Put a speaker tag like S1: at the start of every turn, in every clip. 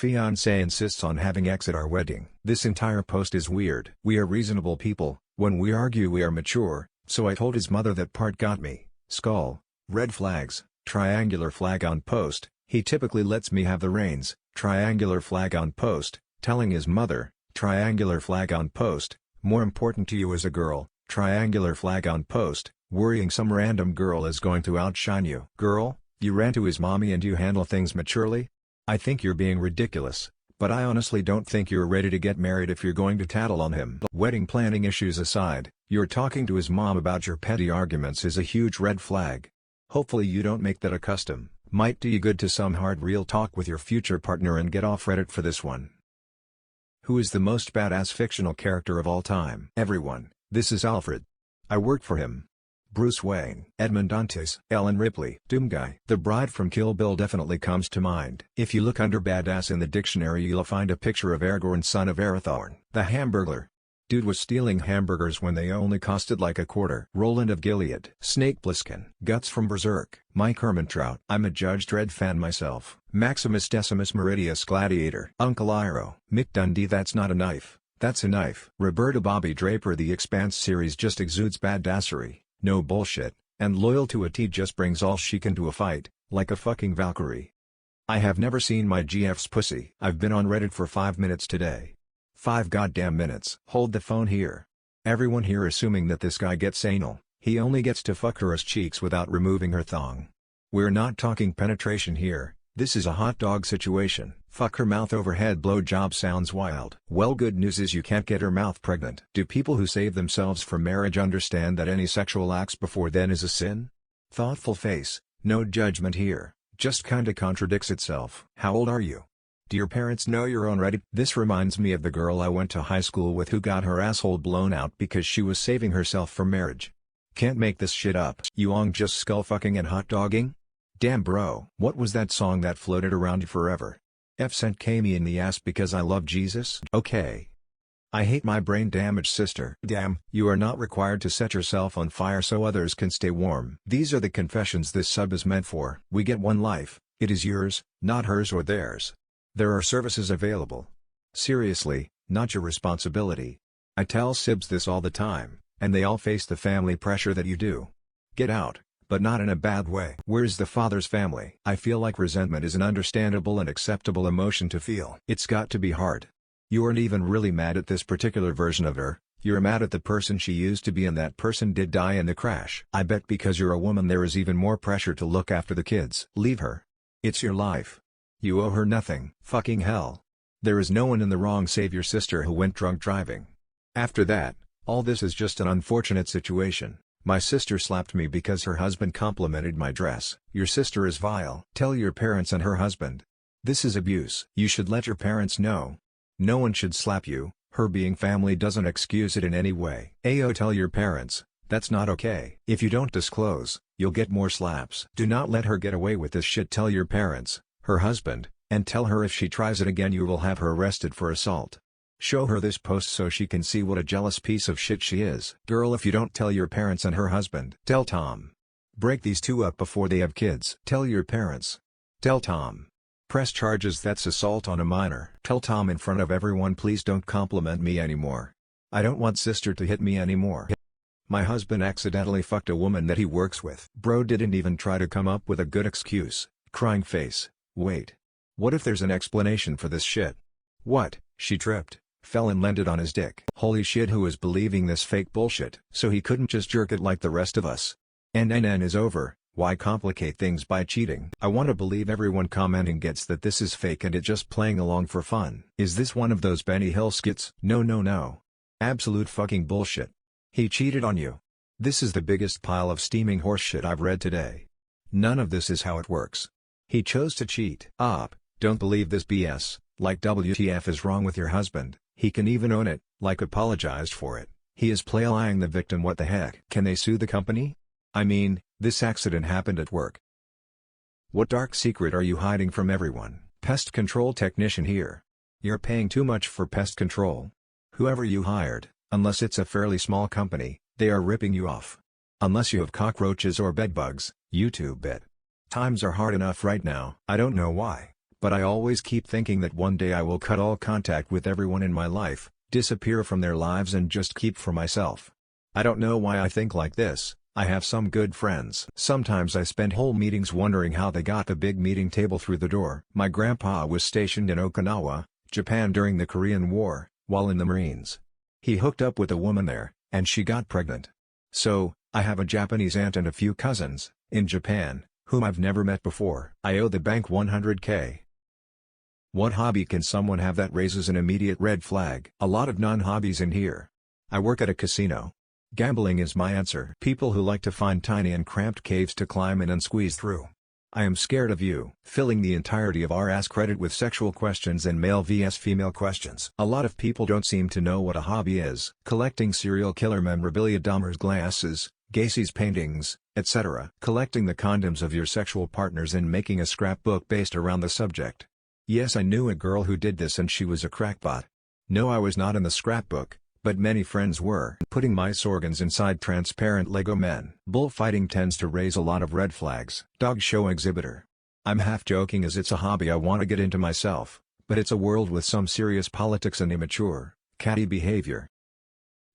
S1: fiancé insists on having X at our wedding. This entire post is weird. We are reasonable people, when we argue we are mature, so I told his mother that part got me. Skull, red flags, triangular flag on post, he typically lets me have the reins, triangular flag on post, telling his mother, triangular flag on post, more important to you as a girl, triangular flag on post, worrying some random girl is going to outshine you. Girl, you ran to his mommy and you handle things maturely? I think you're being ridiculous, but I honestly don't think you're ready to get married if you're going to tattle on him. Wedding planning issues aside, you're talking to his mom about your petty arguments is a huge red flag. Hopefully you don't make that a custom. Might do you good to some hard real talk with your future partner and get off Reddit for this one. Who is the most badass fictional character of all time? Everyone, this is Alfred. I work for him. Bruce Wayne, Edmond Dantes, Ellen Ripley, Doomguy. The Bride from Kill Bill definitely comes to mind. If you look under badass in the dictionary you'll find a picture of Aragorn, son of Arathorn. The Hamburglar. Dude was stealing hamburgers when they only costed like a quarter. Roland of Gilead. Snake Plissken. Guts from Berserk. Mike Ehrmantraut. I'm a Judge Dredd fan myself. Maximus Decimus Meridius Gladiator. Uncle Iroh. Mick Dundee. That's not a knife, that's a knife. Roberta Bobby Draper. The Expanse series just exudes badassery. No bullshit, and loyal to a T, just brings all she can to a fight, like a fucking Valkyrie. I have never seen my GF's pussy. I've been on Reddit for 5 minutes today. 5 goddamn minutes. Hold the phone here. Everyone here assuming that this guy gets anal, he only gets to fuck her ass cheeks without removing her thong. We're not talking penetration here, this is a hot dog situation. Fuck her mouth overhead blowjob sounds wild. Well, good news is you can't get her mouth pregnant. Do people who save themselves for marriage understand that any sexual acts before then is a sin? Thoughtful face, no judgment here, just kinda contradicts itself. How old are you? Do your parents know you're on Reddit? This reminds me of the girl I went to high school with who got her asshole blown out because she was saving herself for marriage. Can't make this shit up. You on just skull fucking and hot dogging? Damn bro. What was that song that floated around you forever? F sent Kami in the ass because I love Jesus? Okay. I hate my brain damaged sister. Damn. You are not required to set yourself on fire so others can stay warm. These are the confessions this sub is meant for. We get one life, it is yours, not hers or theirs. There are services available. Seriously, not your responsibility. I tell sibs this all the time, and they all face the family pressure that you do. Get out. But not in a bad way. Where's the father's family? I feel like resentment is an understandable and acceptable emotion to feel. It's got to be hard. You aren't even really mad at this particular version of her, you're mad at the person she used to be, and that person did die in the crash. I bet because you're a woman there is even more pressure to look after the kids. Leave her. It's your life. You owe her nothing. Fucking hell. There is no one in the wrong save your sister who went drunk driving. After that, all this is just an unfortunate situation. My sister slapped me because her husband complimented my dress. Your sister is vile. Tell your parents and her husband. This is abuse. You should let your parents know. No one should slap you, her being family doesn't excuse it in any way. Ayo, tell your parents, that's not okay. If you don't disclose, you'll get more slaps. Do not let her get away with this shit. Tell your parents, her husband, and tell her if she tries it again you will have her arrested for assault. Show her this post so she can see what a jealous piece of shit she is. Girl, if you don't tell your parents and her husband, tell Tom. Break these two up before they have kids. Tell your parents. Tell Tom. Press charges, that's assault on a minor. Tell Tom in front of everyone, please don't compliment me anymore. I don't want sister to hit me anymore. My husband accidentally fucked a woman that he works with. Bro didn't even try to come up with a good excuse. Crying face. Wait. What if there's an explanation for this shit? What? She tripped, fell and landed on his dick. Holy shit, who is believing this fake bullshit? So he couldn't just jerk it like the rest of us. NNN is over, why complicate things by cheating? I want to believe everyone commenting gets that this is fake and it just playing along for fun. Is this one of those Benny Hill skits? No. Absolute fucking bullshit. He cheated on you. This is the biggest pile of steaming horseshit I've read today. None of this is how it works. He chose to cheat. Don't believe this BS, like WTF is wrong with your husband, he can even own it, like apologized for it. He is playing the victim, what the heck? Can they sue the company? I mean, this accident happened at work. What dark secret are you hiding from everyone? Pest control technician here. You're paying too much for pest control. Whoever you hired, unless it's a fairly small company, they are ripping you off. Unless you have cockroaches or bedbugs, YouTube it. Times are hard enough right now. I don't know why, But I always keep thinking that one day I will cut all contact with everyone in my life, disappear from their lives and just keep for myself. I don't know why I think like this. I have some good friends. Sometimes I spend whole meetings wondering how they got the big meeting table through the door. My grandpa was stationed in Okinawa, Japan during the Korean War, while in the Marines. He hooked up with a woman there, and she got pregnant. So, I have a Japanese aunt and a few cousins, in Japan, whom I've never met before. I owe the bank $100K. What hobby can someone have that raises an immediate red flag? A lot of non-hobbies in here. I work at a casino. Gambling is my answer. People who like to find tiny and cramped caves to climb in and squeeze through. I am scared of you. Filling the entirety of our Ask Reddit with sexual questions and male vs female questions. A lot of people don't seem to know what a hobby is. Collecting serial killer memorabilia, Dahmer's glasses, Gacy's paintings, etc. Collecting the condoms of your sexual partners and making a scrapbook based around the subject. Yes, I knew a girl who did this and she was a crackpot. No, I was not in the scrapbook, but many friends were. Putting mice organs inside transparent Lego men. Bullfighting tends to raise a lot of red flags. Dog show exhibitor. I'm half joking as it's a hobby I want to get into myself, but it's a world with some serious politics and immature, catty behavior.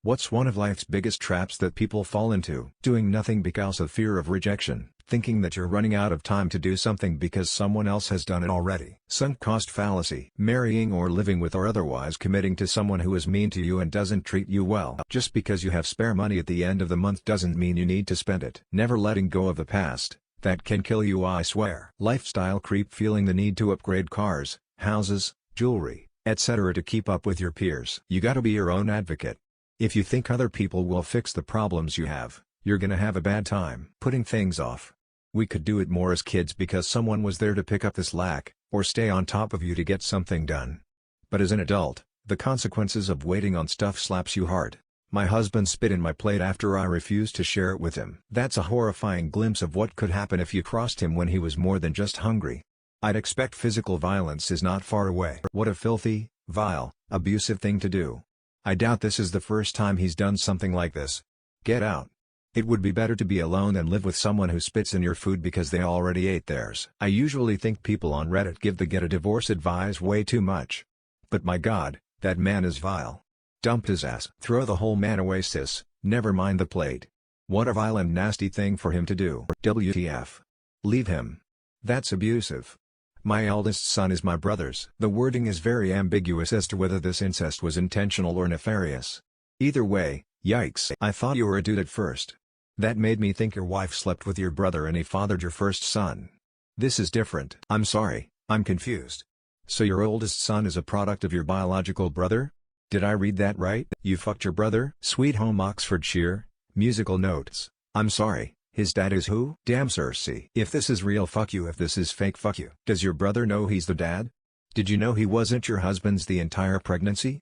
S1: What's one of life's biggest traps that people fall into? Doing nothing because of fear of rejection, thinking that you're running out of time to do something because someone else has done it already. Sunk cost fallacy. Marrying or living with or otherwise committing to someone who is mean to you and doesn't treat you well. Just because you have spare money at the end of the month doesn't mean you need to spend it. Never letting go of the past. That can kill you, I swear. Lifestyle creep. Feeling the need to upgrade cars, houses, jewelry, etc. to keep up with your peers. You gotta be your own advocate. If you think other people will fix the problems you have, you're gonna have a bad time. Putting things off. We could do it more as kids because someone was there to pick up the slack, or stay on top of you to get something done. But as an adult, the consequences of waiting on stuff slaps you hard. My husband spit in my plate after I refused to share it with him. That's a horrifying glimpse of what could happen if you crossed him when he was more than just hungry. I'd expect physical violence is not far away. What a filthy, vile, abusive thing to do. I doubt this is the first time he's done something like this. Get out. It would be better to be alone than live with someone who spits in your food because they already ate theirs. I usually think people on Reddit give the get a divorce advice way too much. But my god, that man is vile. Dump his ass. Throw the whole man away, sis, never mind the plate. What a vile and nasty thing for him to do. WTF. Leave him. That's abusive. My eldest son is my brother's. The wording is very ambiguous as to whether this incest was intentional or nefarious. Either way, yikes. I thought you were a dude at first. That made me think your wife slept with your brother and he fathered your first son. This is different. I'm sorry, I'm confused. So your oldest son is a product of your biological brother? Did I read that right? You fucked your brother? Sweet Home Oxfordshire, musical notes. I'm sorry. His dad is who? Damn Cersei. If this is real, fuck you. If this is fake, fuck you. Does your brother know he's the dad? Did you know he wasn't your husband's the entire pregnancy?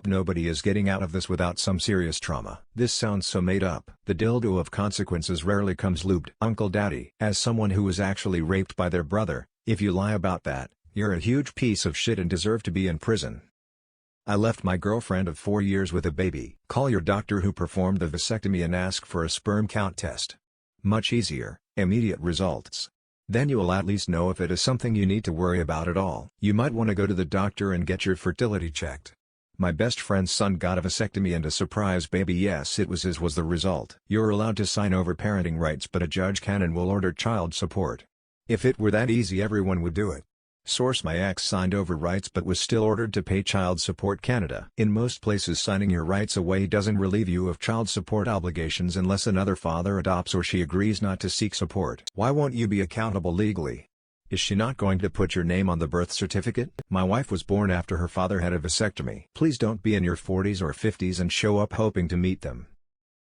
S1: Nobody is getting out of this without some serious trauma. This sounds so made up. The dildo of consequences rarely comes lubed. Uncle Daddy. As someone who was actually raped by their brother, if you lie about that, you're a huge piece of shit and deserve to be in prison. I left my girlfriend of 4 years with a baby. Call your doctor who performed the vasectomy and ask for a sperm count test. Much easier, immediate results. Then you'll at least know if it is something you need to worry about at all. You might want to go to the doctor and get your fertility checked. My best friend's son got a vasectomy and a surprise baby. Yes, it was his was the result. You're allowed to sign over parenting rights, but a judge can and will order child support. If it were that easy, everyone would do it. Source: my ex signed over rights but was still ordered to pay child support. Canada. In most places, signing your rights away doesn't relieve you of child support obligations unless another father adopts or she agrees not to seek support. Why won't you be accountable legally? Is she not going to put your name on the birth certificate? My wife was born after her father had a vasectomy. Please don't be in your 40s or 50s and show up hoping to meet them.